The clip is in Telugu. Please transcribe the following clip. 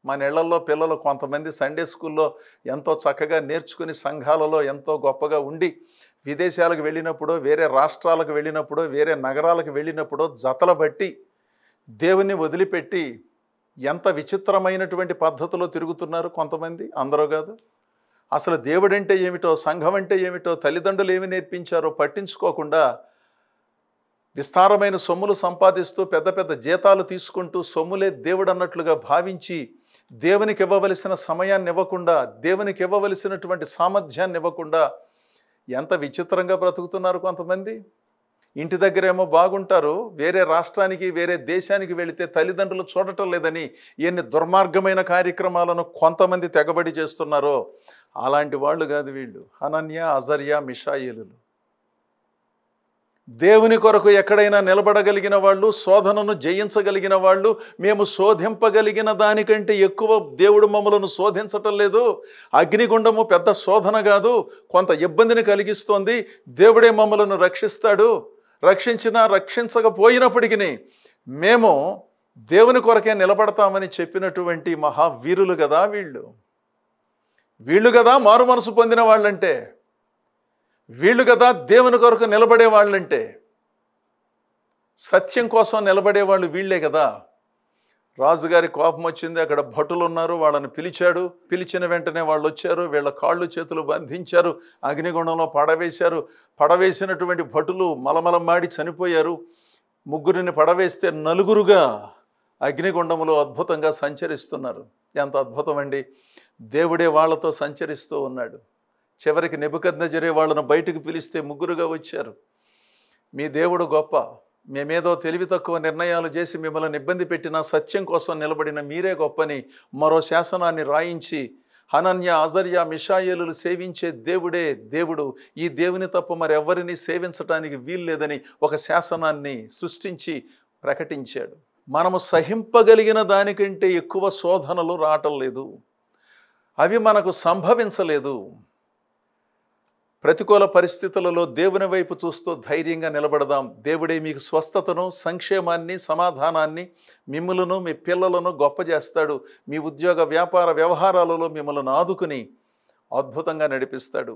మన ఇళ్లలో పిల్లలు కొంతమంది సండే స్కూల్లో ఎంతో చక్కగా నేర్చుకుని సంఘాలలో ఎంతో గొప్పగా ఉండి విదేశాలకు వెళ్ళినప్పుడు, వేరే రాష్ట్రాలకు వెళ్ళినప్పుడు, వేరే నగరాలకు వెళ్ళినప్పుడు జతల బట్టి దేవుని వదిలిపెట్టి ఎంత విచిత్రమైనటువంటి పద్ధతిలో తిరుగుతున్నారు కొంతమంది, అందరూ కాదు. అసలు దేవుడంటే ఏమిటో, సంఘం అంటే ఏమిటో, తల్లిదండ్రులు ఏమి నేర్పించారో పట్టించుకోకుండా విస్తారమైన సొమ్ములు సంపాదిస్తూ పెద్ద పెద్ద జీతాలు తీసుకుంటూ సొమ్ములే దేవుడు అన్నట్లుగా భావించి దేవునికి ఇవ్వవలసిన సమయాన్ని ఇవ్వకుండా, దేవునికి ఇవ్వవలసినటువంటి సామర్థ్యాన్ని ఇవ్వకుండా ఎంత విచిత్రంగా బ్రతుకుతున్నారు కొంతమంది. ఇంటి దగ్గరేమో బాగుంటారు, వేరే రాష్ట్రానికి వేరే దేశానికి వెళితే తల్లిదండ్రులు చూడటం లేదని ఎన్ని దుర్మార్గమైన కార్యక్రమాలను కొంతమంది తెగబడి చేస్తున్నారో అలాంటి వాళ్ళు కాదు వీళ్ళు. హనన్య, అజర్య, మిషాయేలులు. దేవుని కొరకు ఎక్కడైనా నిలబడగలిగిన వాళ్ళు, శోధనను జయించగలిగిన వాళ్ళు. మేము శోధింపగలిగిన దానికంటే ఎక్కువ దేవుడు మమ్మలను శోధించటం లేదు. అగ్నిగుండము పెద్ద శోధన కాదు, కొంత ఇబ్బందిని కలిగిస్తోంది. దేవుడే మమ్మలను రక్షిస్తాడు. రక్షించినా రక్షించకపోయినప్పటికీ మేము దేవుని కొరకే నిలబడతామని చెప్పినటువంటి మహావీరులు కదా వీళ్ళు. వీళ్ళు కదా మారు మనసు పొందిన వాళ్ళంటే, వీళ్ళు కదా దేవుని కొరకు నిలబడే వాళ్ళంటే, సత్యం కోసం నిలబడేవాళ్ళు వీళ్ళే కదా. రాజుగారి కోపం వచ్చింది, అక్కడ భటులు ఉన్నారు, వాళ్ళని పిలిచాడు. పిలిచిన వెంటనే వాళ్ళు వచ్చారు, వీళ్ళ కాళ్ళు చేతులు బంధించారు, అగ్నిగుండంలో పడవేశారు. పడవేసినటువంటి భటులు మలమలం మాడి చనిపోయారు. ముగ్గురిని పడవేస్తే నలుగురుగా అగ్నిగుండములో అద్భుతంగా సంచరిస్తున్నారు. ఎంత అద్భుతం అండి! దేవుడే వాళ్ళతో సంచరిస్తూ ఉన్నాడు. చివరికి నెబుకద్నెజరే వాళ్ళను బయటకు పిలిస్తే ముగ్గురుగా వచ్చారు. మీ దేవుడు గొప్ప, మేమేదో తెలివి తక్కువ నిర్ణయాలు చేసి మిమ్మల్ని ఇబ్బంది పెట్టిన సత్యం కోసం నిలబడిన మీరే గొప్పని మరో శాసనాన్ని రాయించి, హనన్య, అజర్య, మిషాయేలులు సేవించే దేవుడే దేవుడు, ఈ దేవుని తప్ప మరెవ్వరిని సేవించటానికి వీల్లేదని ఒక శాసనాన్ని సృష్టించి ప్రకటించాడు. మనము సహింపగలిగిన దానికంటే ఎక్కువ శోధనలు రావటం లేదు, అవి మనకు సంభవించలేదు. ప్రతికూల పరిస్థితులలో దేవుని వైపు చూస్తూ ధైర్యంగా నిలబడదాం. దేవుడే మీకు స్వస్థతను, సంక్షేమాన్ని, సమాధానాన్ని, మిమ్మలను, మీ పిల్లలను గొప్ప చేస్తాడు. మీ ఉద్యోగ వ్యాపార వ్యవహారాలలో మిమ్మల్ని ఆదుకుని అద్భుతంగా నడిపిస్తాడు.